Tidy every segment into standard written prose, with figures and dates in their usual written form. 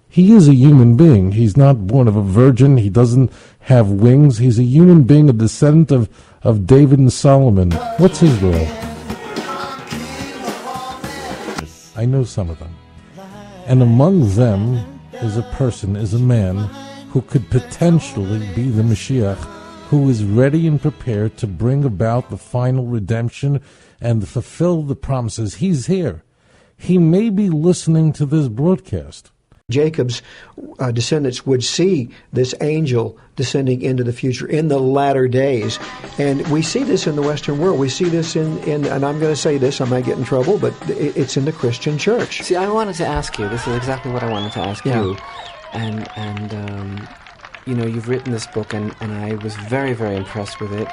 He is a human being. He's not born of a virgin. He doesn't have wings. He's a human being, a descendant of David and Solomon. What's his role? I know some of them. And among them is a man who could potentially be the Mashiach, who is ready and prepared to bring about the final redemption and fulfill the promises. He's here. He may be listening to this broadcast. Jacob's descendants would see this angel descending into the future in the latter days. And we see this in the Western world. We see this in and I'm going to say this, I might get in trouble, but it's in the Christian church. See, I wanted to ask you, this is exactly what I wanted to ask you. And you know, you've written this book, and I was very, very impressed with it.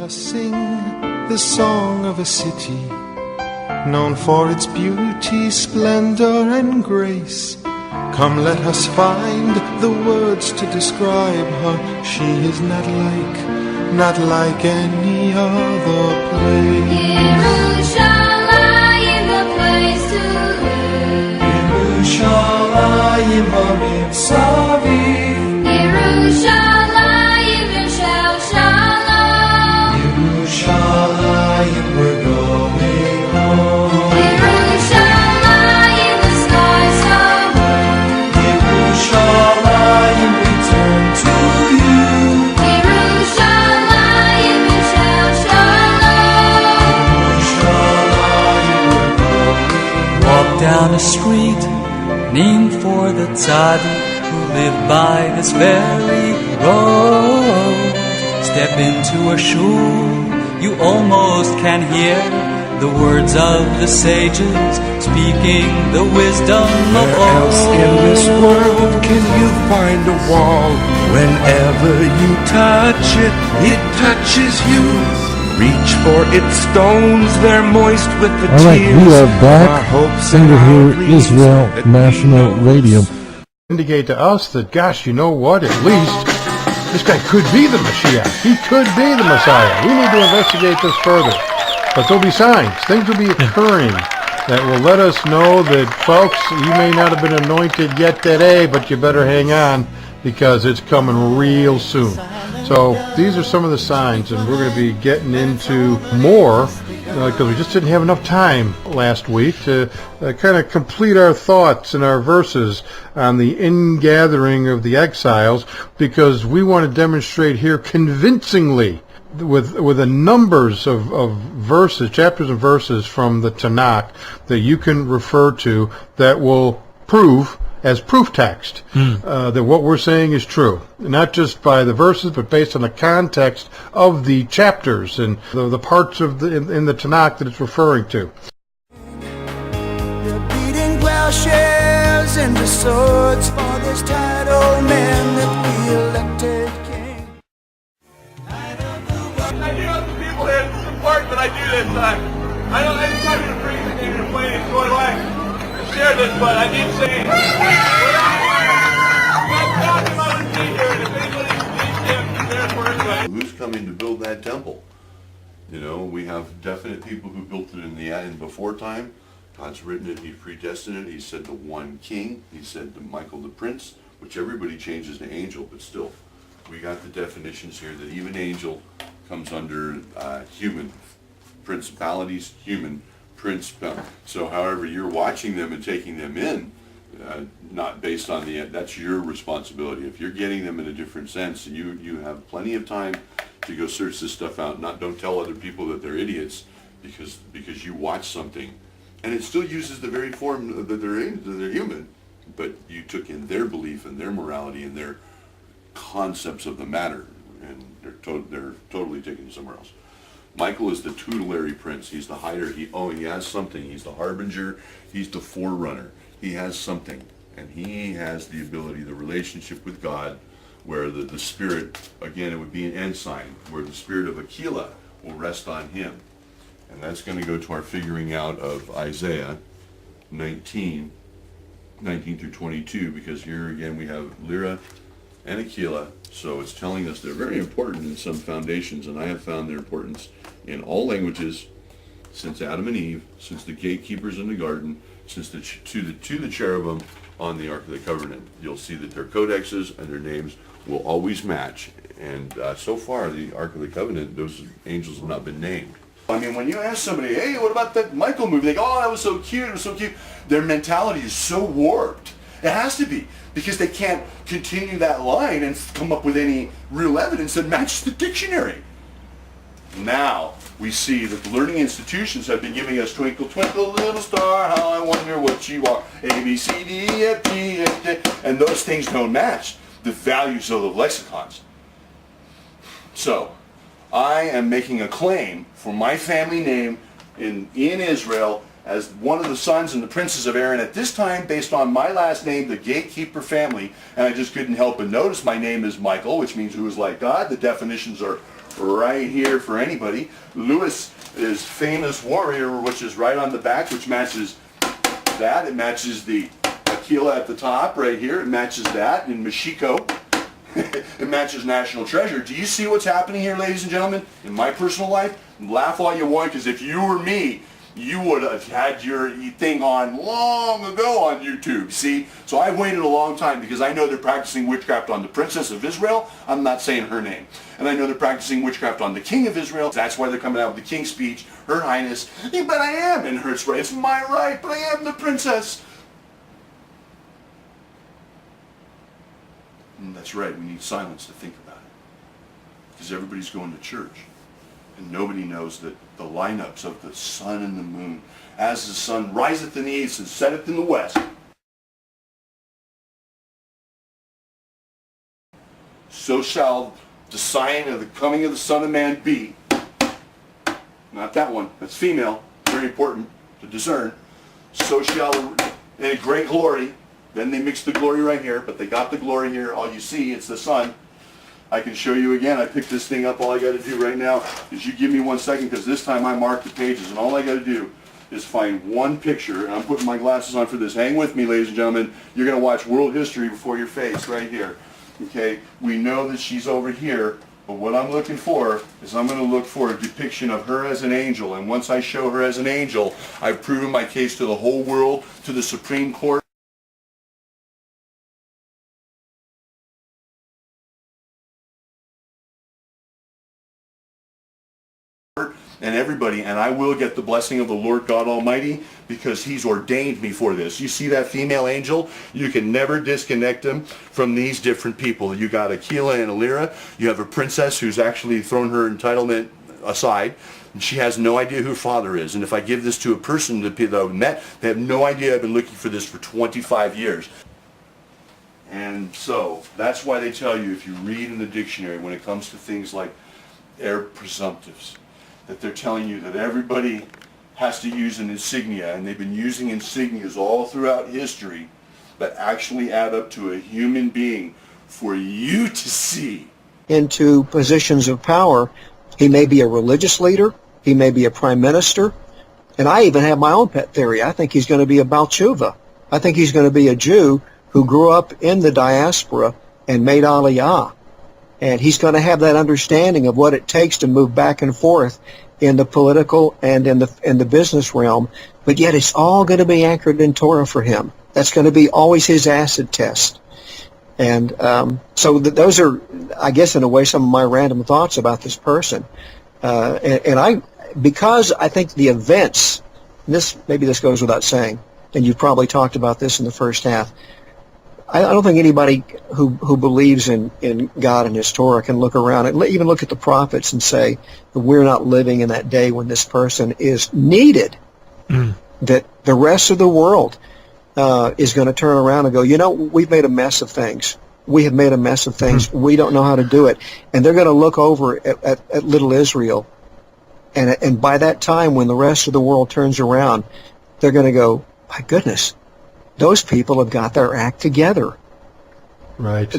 Sing the song of a city known for its beauty, splendor, and grace. Come, let us find the words to describe her. She is not like any other place. Yerushalayim, the place to live. Yerushalayim ha'mitzaviv. Yerushalayim, Yishel Shalom. Yerushalayim, we're going home. Yerushalayim, the skies are blue. Yerushalayim, we turn to you. Yerushalayim, Yishel Shalom. Yerushalayim, we're going. Walk down a street named for the tzaddik who lived by this very road. Step into a shul, you almost can hear the words of the sages speaking the wisdom of Where old. else in this world can you find a wall? Whenever you touch it, it touches you. Reach for its stones, they're moist with the All right, tears. we are of our back. hopes Singer and our here, dreams Israel that we National know Radio. Indicate to us that, gosh, you know what, at least this guy could be the Mashiach. He could be the Messiah. We need to investigate this further. But there'll be signs. Things will be occurring that will let us know that, folks, you may not have been anointed yet today, but you better hang on because it's coming real soon. So these are some of the signs, and we're going to be getting into more because we just didn't have enough time last week to kind of complete our thoughts and our verses on the ingathering of the exiles, because we want to demonstrate here convincingly with the numbers of verses, chapters and verses from the Tanakh that you can refer to that will prove as proof text that what we're saying is true, not just by the verses, but based on the context of the chapters and the parts of in the Tanakh that it's referring to. They're beating plowshares into swords for this title man that we elected king. I do have some people here in some part that I do this time. I just want you to bring the game to play and enjoy life. Share this, but I need to say, who's coming to build that temple? You know, we have definite people who built it in before time. God's written it, he predestined it, he said the one king, he said the Michael the prince, which everybody changes to angel, but still, we got the definitions here that even angel comes under human principalities, human prince. So however you're watching them and taking them in, not based on that's your responsibility. If you're getting them in a different sense, you have plenty of time to go search this stuff out. Don't tell other people that they're idiots because you watch something and it still uses the very form that they're human, but you took in their belief and their morality and their concepts of the matter, and they're totally taken you somewhere else. Michael is the tutelary prince. He's the hider. He has something. He's the harbinger. He's the forerunner. He has something, and he has the ability, the relationship with God, where the spirit, again, it would be an ensign, where the spirit of Aquila will rest on him. And that's going to go to our figuring out of Isaiah 19 through 22, because here again we have Lyra and Aquila. So it's telling us they're very important in some foundations, and I have found their importance in all languages since Adam and Eve, since the gatekeepers in the garden, since the cherubim on the Ark of the Covenant. You'll see that their codexes and their names will always match. And so far, the Ark of the Covenant, those angels have not been named. I mean, when you ask somebody, hey, what about that Michael movie? They go, oh, that was so cute, it was so cute. Their mentality is so warped. It has to be, because they can't continue that line and come up with any real evidence that matches the dictionary. Now, we see that the learning institutions have been giving us Twinkle, Twinkle, Little Star, How I Wonder What You Are, A, B, C, D, E, F, G, H, J, and those things don't match the values of the lexicons. So, I am making a claim for my family name in Israel as one of the sons and the princes of Aaron at this time, based on my last name, the gatekeeper family, and I just couldn't help but notice my name is Michael, which means who is like God. The definitions are right here for anybody. Lewis is famous warrior, which is right on the back, which matches that. It matches the Aquila at the top right here. It matches that in Mexico. It matches national treasure. Do you see what's happening here, ladies and gentlemen, in my personal life? Laugh all you want, because if you were me, you would have had your thing on long ago on YouTube, see? So I waited a long time because I know they're practicing witchcraft on the princess of Israel. I'm not saying her name. And I know they're practicing witchcraft on the king of Israel. That's why they're coming out with the king's speech, Her Highness. Yeah, but I am in her right. It's my right, but I am the princess. And that's right, we need silence to think about it. Because everybody's going to church. And nobody knows that the lineups of the sun and the moon, as the sun riseth in the east and setteth in the west, so shall the sign of the coming of the Son of Man be. Not that one, that's female, very important to discern. So shall, in a great glory, then they mix the glory right here, but they got the glory here. All you see, it's the sun. I can show you again. I picked this thing up. All I got to do right now is you give me 1 second, because this time I marked the pages, and all I got to do is find one picture, and I'm putting my glasses on for this. Hang with me, ladies and gentlemen. You're going to watch world history before your face right here. Okay? We know that she's over here, but what I'm looking for is I'm going to look for a depiction of her as an angel, and once I show her as an angel, I've proven my case to the whole world, to the Supreme Court. And everybody, and I will get the blessing of the Lord God Almighty, because He's ordained me for this. You see that female angel? You can never disconnect them from these different people. You got Aquila and Lyra. You have a princess who's actually thrown her entitlement aside. And she has no idea who her father is. And if I give this to a person that I've met, they have no idea I've been looking for this for 25 years. And so, that's why they tell you, if you read in the dictionary, when it comes to things like heir presumptives, that they're telling you that everybody has to use an insignia, and they've been using insignias all throughout history that actually add up to a human being for you to see. Into positions of power. He may be a religious leader. He may be a prime minister. And I even have my own pet theory. I think he's going to be a Balchuva. I think he's going to be a Jew who grew up in the diaspora and made Aliyah. And he's going to have that understanding of what it takes to move back and forth in the political and in the business realm. But yet it's all going to be anchored in Torah for him. That's going to be always his acid test. And so those are, I guess, in a way, some of my random thoughts about this person. Because I think the events, maybe this goes without saying, and you've probably talked about this in the first half, I don't think anybody who believes in God and His Torah can look around and even look at the prophets and say that we're not living in that day when this person is needed. That the rest of the world is going to turn around and go, we've made a mess of things. We have made a mess of things. We don't know how to do it. And they're going to look over at little Israel. And by that time, when the rest of the world turns around, they're going to go, my goodness, those people have got their act together. Right.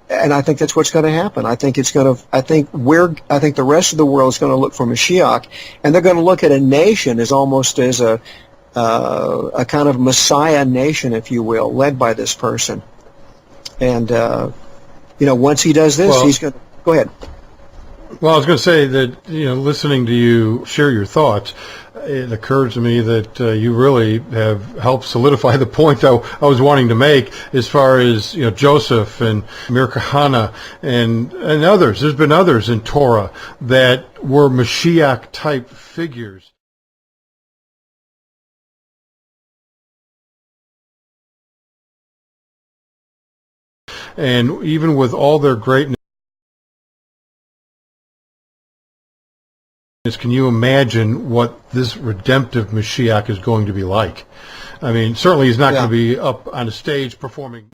And I think that's what's going to happen. I think the rest of the world is going to look for Mashiach, and they're going to look at a nation as almost as a a kind of Messiah nation, if you will, led by this person. And once he does this, he's going to go ahead. Well, I was going to say that, listening to you share your thoughts, it occurred to me that you really have helped solidify the point I was wanting to make as far as, Joseph and Mir Kahana and others. There's been others in Torah that were Mashiach-type figures. And even with all their greatness, can you imagine what this redemptive Mashiach is going to be like? I mean, certainly he's not going to be up on a stage performing.